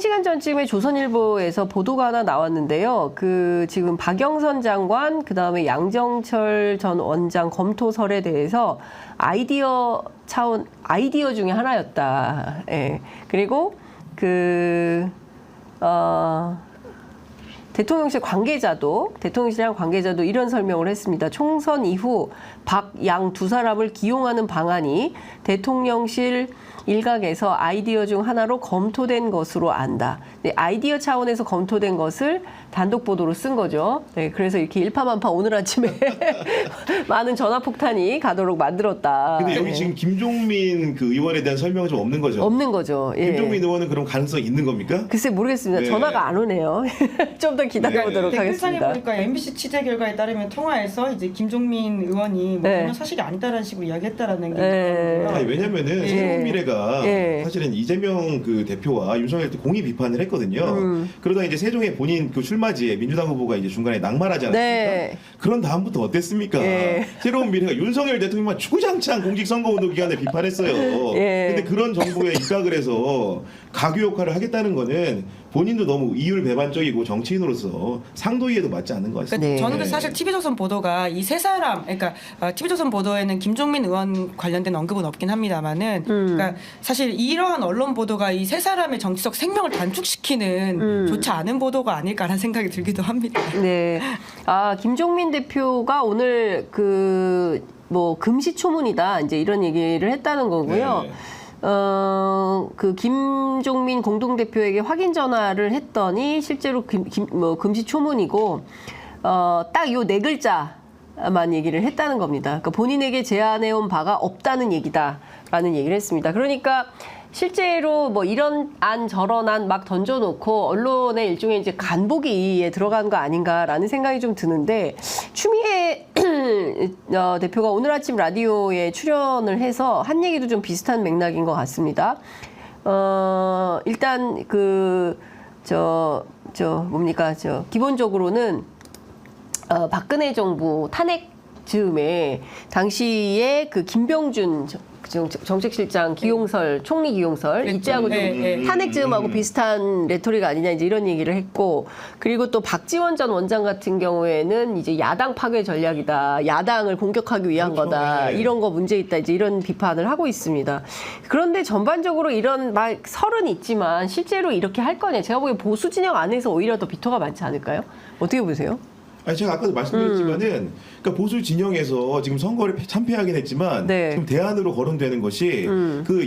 시간 전쯤에 조선일보에서 보도가 하나 나왔는데요. 지금 박영선 장관, 그다음에 양정철 전 원장 검토설에 대해서 아이디어 중에 하나였다. 예. 그리고 대통령실 관계자도 이런 설명을 했습니다. 총선 이후 박, 양 두 사람을 기용하는 방안이 대통령실 일각에서 아이디어 중 하나로 검토된 것으로 안다. 네, 아이디어 차원에서 검토된 것을 단독 보도로 쓴 거죠. 네, 그래서 이렇게 일파만파 오늘 아침에 많은 전화폭탄이 가도록 만들었다. 근데 여기 네. 지금 김종민 의원에 대한 설명은 좀 없는 거죠? 없는 거죠. 예. 김종민 의원은 그럼 가능성이 있는 겁니까? 글쎄 모르겠습니다. 네. 전화가 안 오네요. 좀 더 기다려보도록 댓글창에 하겠습니다. 보니까 MBC 취재 결과에 따르면 통화에서 이제 김종민 의원이 뭐 네. 전혀 사실이 아니다라는 식으로 이야기했다라는 게 네. 있더라고요. 아니, 왜냐면은 예. 새로운 미래가 예. 사실은 이재명 대표와 윤석열 때 공의 비판을 했거든요. 그러다 이제 세종의 본인 출마지에 민주당 후보가 이제 중간에 낙마하지 않았습니까? 네. 그런 다음부터 어땠습니까? 예. 새로운 미래가 윤석열 대통령만 주구장창 공직선거운동 기간에 비판했어요. 예. 근데 그런 정부에 입각을 해서 가교 역할을 하겠다는 거는 본인도 너무 이율 배반적이고 정치인으로서 상도이에도 맞지 않는 것 같습니다. 네. 저는 그 사실 TV조선 보도가 이 세 사람, 그러니까 TV조선 보도에는 김종민 의원 관련된 언급은 없긴 합니다만은, 그러니까 사실 이러한 언론 보도가 이 세 사람의 정치적 생명을 단축시키는 좋지 않은 보도가 아닐까라는 생각이 들기도 합니다. 네. 김종민 대표가 오늘 금시초문이다. 이제 이런 얘기를 했다는 거고요. 네. 김종민 공동대표에게 확인 전화를 했더니 실제로 금시초문이고, 딱 요 네 글자만 얘기를 했다는 겁니다. 그러니까 본인에게 제안해온 바가 없다는 얘기다라는 얘기를 했습니다. 그러니까 실제로 이런 안 저런 안 막 던져놓고 언론의 일종의 이제 간보기에 들어간 거 아닌가라는 생각이 좀 드는데, 추미애 대표가 오늘 아침 라디오에 출연을 해서 한 얘기도 좀 비슷한 맥락인 것 같습니다. 일단 기본적으로는 박근혜 정부 탄핵 즈음에 당시에 김병준 정책실장 기용설, 총리 기용설 이때하고 좀 탄핵 즈음하고 비슷한 레토릭 아니냐 이제 이런 얘기를 했고, 그리고 또 박지원 전 원장 같은 경우에는 이제 야당 파괴 전략이다, 야당을 공격하기 위한 그렇죠. 거다, 네. 이런 거 문제 있다 이제 이런 비판을 하고 있습니다. 그런데 전반적으로 이런 설은 있지만 실제로 이렇게 할 거냐? 제가 보기엔 보수 진영 안에서 오히려 더 비토가 많지 않을까요? 어떻게 보세요? 아니, 제가 아까도 말씀드렸지만은, 그러니까 보수 진영에서 지금 선거를 참패하긴 했지만, 네. 지금 대안으로 거론되는 것이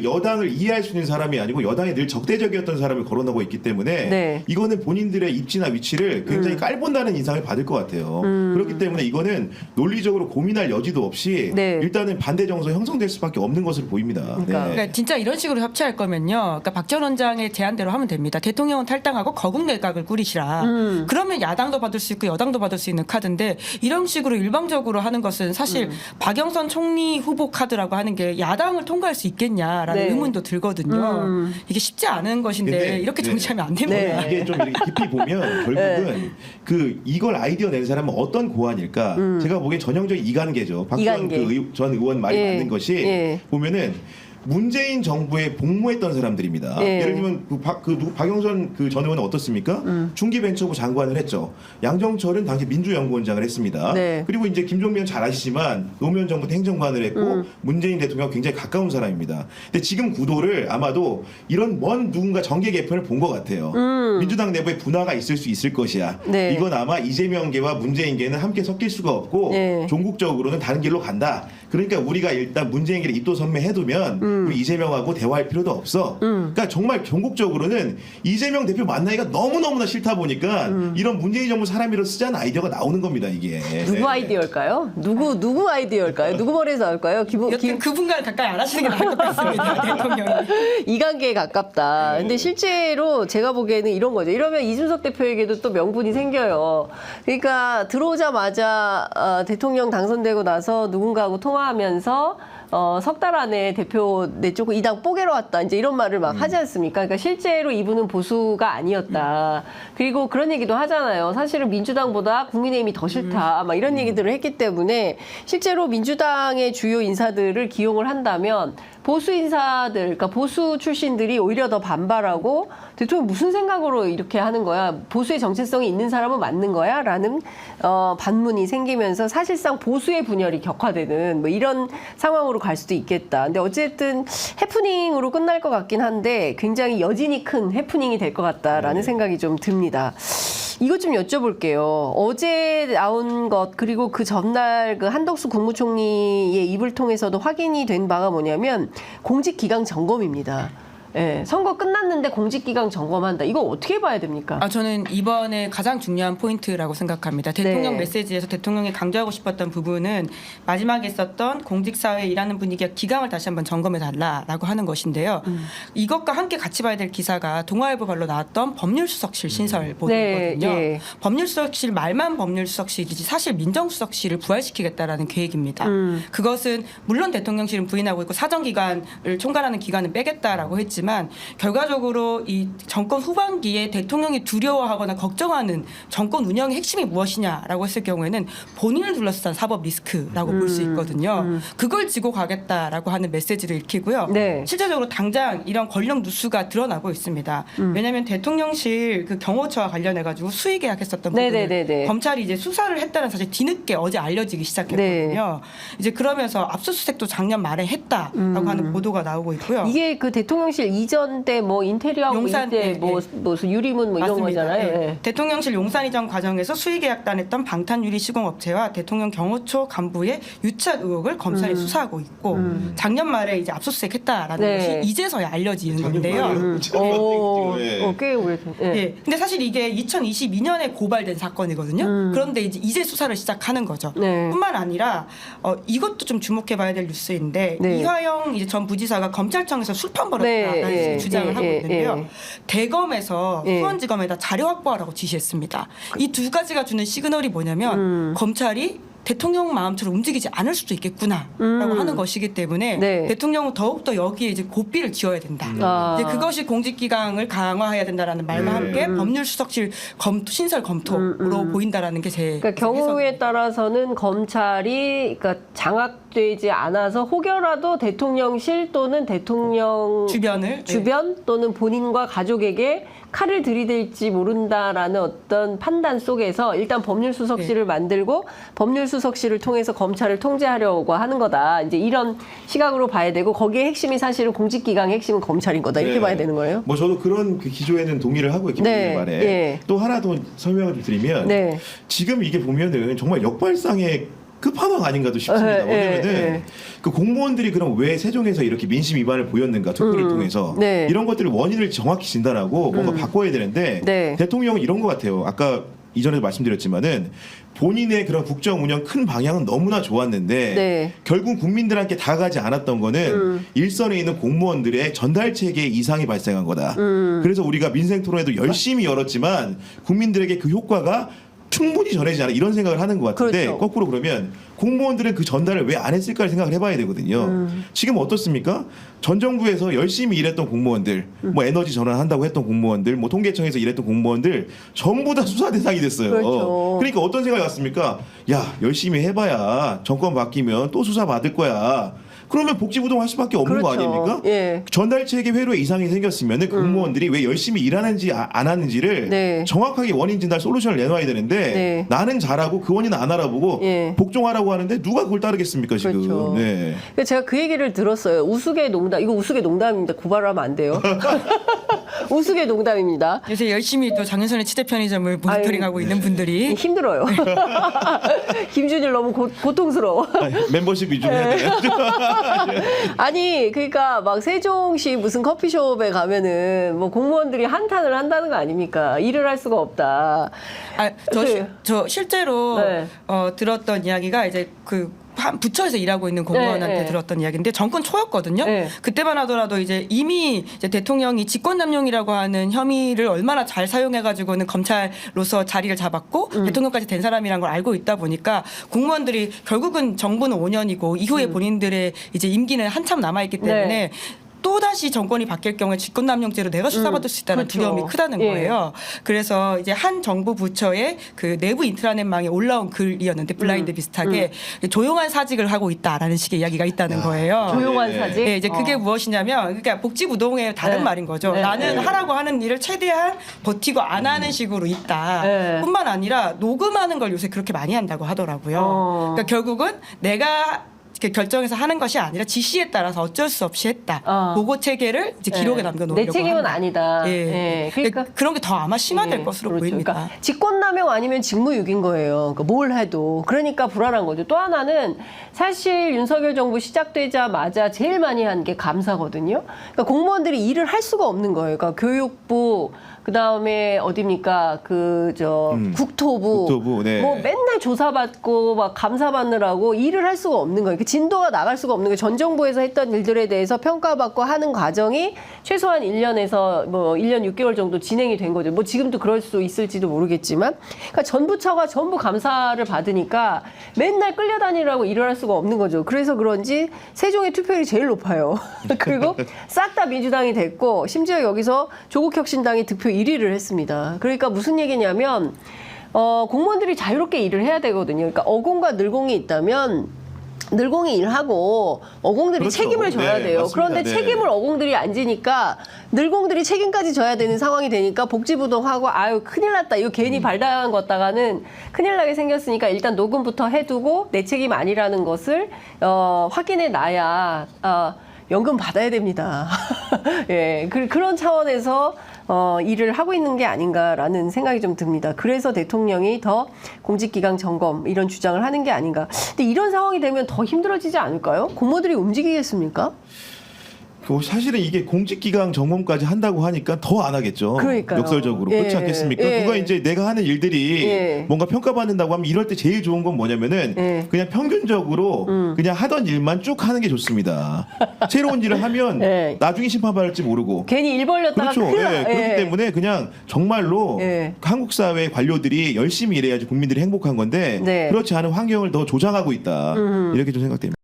여당을 이해할 수 있는 사람이 아니고 여당에 늘 적대적이었던 사람을 거론하고 있기 때문에, 네. 이거는 본인들의 입지나 위치를 굉장히 깔본다는 인상을 받을 것 같아요. 그렇기 때문에 이거는 논리적으로 고민할 여지도 없이 네. 일단은 반대 정서 형성될 수밖에 없는 것으로 보입니다. 그러니까 진짜 이런 식으로 협치할 거면요, 그러니까 박 전 원장의 제안대로 하면 됩니다. 대통령은 탈당하고 거국 내각을 꾸리시라. 그러면 야당도 받을 수 있고 여당도 받을 수 있는 카드인데, 이런 식으로 일방적으로 하는 것은 사실 박영선 총리 후보 카드라고 하는 게 야당을 통과할 수 있겠냐라는 네. 의문도 들거든요. 이게 쉽지 않은 것인데 근데, 이렇게 네. 정치하면 안 됩니다. 네. 이게 좀 이렇게 깊이 보면 결국은 이걸 아이디어 낸 사람은 어떤 고안일까? 제가 보기엔 전형적인 이관계죠. 박지원 이관계. 전 의원 말이 예. 맞는 것이 예. 보면은 문재인 정부에 복무했던 사람들입니다. 예. 예를 들면 박영선 전 의원은 어떻습니까? 중기벤처부 장관을 했죠. 양정철은 당시 민주연구원장을 했습니다. 네. 그리고 이제 김종민은 잘 아시지만 노무현 정부 때 행정관을 했고 문재인 대통령과 굉장히 가까운 사람입니다. 근데 지금 구도를 아마도 이런 먼 누군가 정계 개편을 본 것 같아요. 민주당 내부에 분화가 있을 수 있을 것이야. 네. 이건 아마 이재명계와 문재인계는 함께 섞일 수가 없고 네. 종국적으로는 다른 길로 간다. 그러니까 우리가 일단 문재인계를 입도 선매해두면 우리 이재명하고 대화할 필요도 없어. 그러니까 정말 종국적으로는 이재명 대표 만나기가 너무너무나 싫다 보니까 이런 문재인 정부 사람이라 쓰자는 아이디어가 나오는 겁니다. 이게. 누구 네. 아이디어일까요? 누구 아이디어일까요? 누구 머리에서 나올까요? 여튼 그분과는 가까이 안 하시는 게 나을 것 같습니다. 대통령이. 이관계에 가깝다. 네. 근데 실제로 제가 보기에는 이런 거죠. 이러면 이준석 대표에게도 또 명분이 생겨요. 그러니까 들어오자마자 대통령 당선되고 나서 누군가하고 통화하면서 석 달 안에 대표 내쫓고 이 당 뽀개러 왔다. 이제 이런 말을 막 하지 않습니까? 그러니까 실제로 이분은 보수가 아니었다. 그리고 그런 얘기도 하잖아요. 사실은 민주당보다 국민의힘이 더 싫다. 막 이런 얘기들을 했기 때문에 실제로 민주당의 주요 인사들을 기용을 한다면 보수 인사들, 그러니까 보수 출신들이 오히려 더 반발하고 대통령 무슨 생각으로 이렇게 하는 거야? 보수의 정체성이 있는 사람은 맞는 거야? 라는 반문이 생기면서 사실상 보수의 분열이 격화되는 뭐 이런 상황으로 갈 수도 있겠다. 근데 어쨌든 해프닝으로 끝날 것 같긴 한데 굉장히 여진이 큰 해프닝이 될 것 같다라는 생각이 좀 듭니다. 이것 좀 여쭤볼게요. 어제 나온 것 그리고 그 전날 그 한덕수 국무총리의 입을 통해서도 확인이 된 바가 뭐냐면 공직기강 점검입니다. 예, 선거 끝났는데 공직기강 점검한다. 이거 어떻게 봐야 됩니까? 저는 이번에 가장 중요한 포인트라고 생각합니다. 대통령 네. 메시지에서 대통령이 강조하고 싶었던 부분은 마지막에 썼던 공직사회에 일하는 분위기와 기강을 다시 한번 점검해달라라고 하는 것인데요. 이것과 함께 같이 봐야 될 기사가 동아일보 발로 나왔던 법률수석실 신설 보도거든요. 네. 법률수석실 말만 법률수석실이지 사실 민정수석실을 부활시키겠다라는 계획입니다. 그것은 물론 대통령실은 부인하고 있고 사정기관을 총괄하는 기관은 빼겠다라고 했지만 결과적으로 이 정권 후반기에 대통령이 두려워하거나 걱정하는 정권 운영의 핵심이 무엇이냐라고 했을 경우에는 본인을 둘러싼 사법 리스크라고 볼 수 있거든요. 그걸 지고 가겠다라고 하는 메시지를 읽히고요. 네. 실제적으로 당장 이런 권력 누수가 드러나고 있습니다. 왜냐하면 대통령실 그 경호처와 관련해 가지고 수의 계약했었던 부분을 네네네네. 검찰이 이제 수사를 했다는 사실 뒤늦게 어제 알려지기 시작했거든요. 이제 그러면서 압수수색도 작년 말에 했다라고 하는 보도가 나오고 있고요. 이게 그 대통령실 이전 때 뭐 인테리어하고 용산, 이때 뭐 무슨 유리문 뭐 이런 맞습니다. 거잖아요. 예. 예. 대통령실 용산 이전 과정에서 수의 계약단했던 방탄유리 시공업체와 대통령 경호처 간부의 유착 의혹을 검찰이 수사하고 있고 작년 말에 이제 압수수색했다라는 네. 것이 이제서야 알려지는 건데요. 꽤 오래됐. 예. 예. 근데 사실 이게 2022년에 고발된 사건이거든요. 그런데 이제 수사를 시작하는 거죠. 네. 뿐만 아니라 이것도 좀 주목해봐야 될 뉴스인데 네. 이화영 이제 전 부지사가 검찰청에서 술판 네. 벌였다라는 예. 주장을 예. 하고 예. 있는데요. 예. 대검에서 예. 수원지검에다 자료 확보하라고 지시했습니다. 이 두 가지가 주는 시그널이 뭐냐면 검찰이 대통령 마음처럼 움직이지 않을 수도 있겠구나라고 하는 것이기 때문에 네. 대통령은 더욱더 여기에 이제 고삐를 지어야 된다. 이제 그것이 공직기강을 강화해야 된다라는 말과 함께 법률수석실 신설 검토로 보인다라는 게 제 그러니까 경우에 따라서는 검찰이 그러니까 장악되지 않아서 혹여라도 대통령실 또는 대통령 주변을 주변 또는 본인과 가족에게 칼을 들이댈지 모른다라는 어떤 판단 속에서 일단 법률수석실을 만들고 법률수석실을 통해서 검찰을 통제하려고 하는 거다. 이제 이런 시각으로 봐야 되고 거기에 핵심이 사실은 공직기강의 핵심은 검찰인 거다. 이렇게 네. 봐야 되는 거예요. 뭐 저도 그런 그 기조에는 동의를 하고 있기 때문에 네. 말에 예. 또 하나 더 설명을 좀 드리면 네. 지금 이게 보면은 정말 역발상의 끝판왕 아닌가도 싶습니다. 왜냐면은 그 공무원들이 그럼 왜 세종에서 이렇게 민심 위반을 보였는가 투표를 통해서 네. 이런 것들을 원인을 정확히 진단하고 뭔가 바꿔야 되는데 네. 대통령은 이런 것 같아요. 아까 이전에도 말씀드렸지만은 본인의 그런 국정 운영 큰 방향은 너무나 좋았는데 네. 결국 국민들한테 다가가지 않았던 거는 일선에 있는 공무원들의 전달 체계에 이상이 발생한 거다. 그래서 우리가 민생 토론회도 열심히 열었지만 국민들에게 그 효과가 충분히 전해지지 않아 이런 생각을 하는 것 같은데 그렇죠. 거꾸로 그러면 공무원들은 그 전달을 왜 안 했을까를 생각을 해봐야 되거든요. 지금 어떻습니까? 전 정부에서 열심히 일했던 공무원들, 뭐 에너지 전환한다고 했던 공무원들, 뭐 통계청에서 일했던 공무원들 전부 다 수사 대상이 됐어요. 그렇죠. 그러니까 어떤 생각이 왔습니까? 야 열심히 해봐야 정권 바뀌면 또 수사 받을 거야. 그러면 복지부동 할 수밖에 없는 거 그렇죠. 아닙니까? 예. 전달 체계 회로에 이상이 생겼으면 공무원들이 왜 열심히 일하는지 안 하는지를 네. 정확하게 원인 진단 솔루션을 내놔야 되는데 네. 나는 잘하고 그 원인 안 알아보고 예. 복종하라고 하는데 누가 그걸 따르겠습니까 지금? 그렇죠. 네. 그래서 제가 그 얘기를 들었어요. 우스개 농담. 이거 우스개 농담입니다. 고발하면 안 돼요. 우스개 농담입니다. 요새 열심히 또 장윤선의 치대 편의점을 모니터링하고 있는 분들이 힘들어요. 김준일 너무 고통스러워. 멤버십 위주로 해야 돼요. 아니 그러니까 막 세종시 무슨 커피숍에 가면은 뭐 공무원들이 한탄을 한다는 거 아닙니까? 일을 할 수가 없다. 저 실제로 네. 들었던 이야기가 이제 그 한 부처에서 일하고 있는 공무원한테 네. 들었던 이야기인데 정권 초였거든요. 네. 그때만 하더라도 이제 이미 이제 대통령이 직권남용이라고 하는 혐의를 얼마나 잘 사용해가지고는 검찰로서 자리를 잡았고 대통령까지 된 사람이란 걸 알고 있다 보니까 공무원들이 결국은 정부는 5년이고 이후에 본인들의 이제 임기는 한참 남아있기 때문에 네. 또 다시 정권이 바뀔 경우에 직권남용죄로 내가 수사받을 수 있다는 그렇죠. 두려움이 크다는 예. 거예요. 그래서 이제 한 정부 부처의 그 내부 인트라넷망에 올라온 글이었는데 블라인드 비슷하게 조용한 사직을 하고 있다라는 식의 이야기가 있다는 거예요. 조용한 네. 사직. 예, 이제 그게 무엇이냐면 그러니까 복지부동의 다른 네. 말인 거죠. 네. 나는 네. 하라고 하는 일을 최대한 버티고 안 하는 식으로 있다. 네. 뿐만 아니라 녹음하는 걸 요새 그렇게 많이 한다고 하더라고요. 그러니까 결국은 내가 이렇게 결정해서 하는 것이 아니라 지시에 따라서 어쩔 수 없이 했다. 보고 체계를 이제 기록에 남겨놓으려고 내 책임은 한다. 아니다. 예. 예. 그러니까 그런 게 더 아마 심화될 예, 것으로 그렇죠. 보입니다. 그러니까 직권남용 아니면 직무유기인 거예요. 그러니까 뭘 해도. 그러니까 불안한 거죠. 또 하나는 사실 윤석열 정부 시작되자마자 제일 많이 한 게 감사거든요. 그러니까 공무원들이 일을 할 수가 없는 거예요. 그러니까 교육부, 그다음에 어디입니까? 국토부, 네. 뭐 맨날 조사받고 막 감사받느라고 일을 할 수가 없는 거예요. 그 진도가 나갈 수가 없는 거예요. 전 정부에서 했던 일들에 대해서 평가받고 하는 과정이 최소한 1년에서 뭐 1년 6개월 정도 진행이 된 거죠. 뭐 지금도 그럴 수 있을지도 모르겠지만, 그러니까 전 부처가 전부 감사를 받으니까 맨날 끌려다니라고 일을 할 수가 없는 거죠. 그래서 그런지 세종의 투표율이 제일 높아요. 그리고 싹 다 민주당이 됐고, 심지어 여기서 조국혁신당이 득표 1위를 했습니다. 그러니까 무슨 얘기냐면 공무원들이 자유롭게 일을 해야 되거든요. 그러니까 어공과 늘공이 있다면 늘공이 일하고 어공들이 그렇죠. 책임을 져야 네, 돼요. 맞습니다. 그런데 네. 책임을 어공들이 안 지니까 늘공들이 책임까지 져야 되는 상황이 되니까 복지부동하고 아유 큰일 났다. 이거 괜히 발당한 거다가는 큰일 나게 생겼으니까 일단 녹음부터 해두고 내 책임 아니라는 것을 확인해 놔야 연금 받아야 됩니다. 예, 그런 차원에서 일을 하고 있는 게 아닌가라는 생각이 좀 듭니다. 그래서 대통령이 더 공직기강 점검 이런 주장을 하는 게 아닌가. 근데 이런 상황이 되면 더 힘들어지지 않을까요? 공무원들이 움직이겠습니까? 사실은 이게 공직기강 점검까지 한다고 하니까 더 안 하겠죠. 그러니까요. 역설적으로. 예, 그렇지 않겠습니까? 예. 그거 이제 내가 하는 일들이 예. 뭔가 평가받는다고 하면 이럴 때 제일 좋은 건 뭐냐면은 예. 그냥 평균적으로 그냥 하던 일만 쭉 하는 게 좋습니다. 새로운 일을 하면 예. 나중에 심판받을지 모르고. 괜히 일 벌렸다가 그렇죠. 큰일 나. 예, 그렇기 예. 때문에 그냥 정말로 예. 한국 사회 관료들이 열심히 일해야지 국민들이 행복한 건데 네. 그렇지 않은 환경을 더 조장하고 있다. 이렇게 좀 생각됩니다.